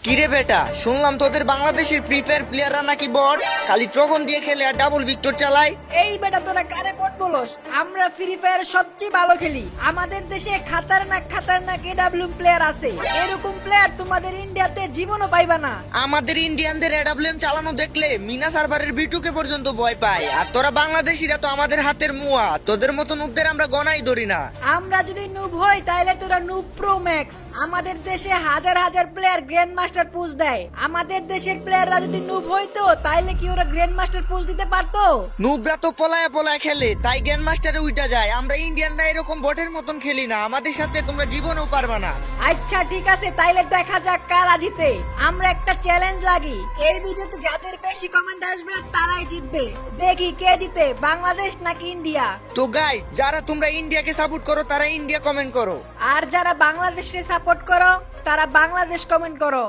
কিরে বেটা, শুনলাম তোদের বাংলাদেশের ফ্রি ফায়ার প্লেয়াররা নাকি বট, খালি ট্রগন দিয়ে খেলে আর ডাবল ভিক্টর চালায়। এই বেটা তোরা কারে বট বলস? আমরা ফ্রি ফায়ার সবচেয়ে ভালো খেলি। আমাদের দেশে খাতারনাক এডাব্লিউ প্লেয়ার আছে। এরকম প্লেয়ার তোমাদের ইন্ডিয়াতে জীবনও পাইবা না। আমাদের ইন্ডিয়ানদের এডাব্লিউএম চালানো দেখলে মিনা সার্ভারের বিটুকে পর্যন্ত ভয় পায়। আর তোরা বাংলাদেশিরা তো আমাদের হাতের মুয়া, তোদের মতো নুবদের আমরা গনাই ধরি না। আমরা যদি নুব হই তাহলে তোরা নুব প্রো ম্যাক্স। আমাদের দেশে হাজার হাজার প্লেয়ার গ্র্যান্ড মাস্টার পুশ দেয়। আমাদের দেশের প্লেয়াররা যদি নুব হইতো তাহলে কি ওরা গ্র্যান্ড মাস্টার পুশ দিতে পারতো? নুবরা তো পলায় পলায় খেলে, তাই গ্র্যান্ড মাস্টারে উইটা যায়। আমরা ইন্ডিয়ানরা এরকম বটের মতন খেলি না, আমাদের সাথে তোমরা জীবনেও পারবা না। আচ্ছা ঠিক আছে, তাইলে দেখা যাক কারা জিতে। আমরা একটা চ্যালেঞ্জ লাগি, এই ভিডিওতে যাদের বেশি কমেন্ট আসবে তারাই জিতবে। দেখি কে জিতে, বাংলাদেশ নাকি ইন্ডিয়া। তো গাইস, যারা তোমরা ইন্ডিয়াকে সাপোর্ট করো তারা ইন্ডিয়া কমেন্ট করো। আর যারা বাংলাদেশে সাপোর্ট করো তারা বাংলাদেশ কমেন্ট করো।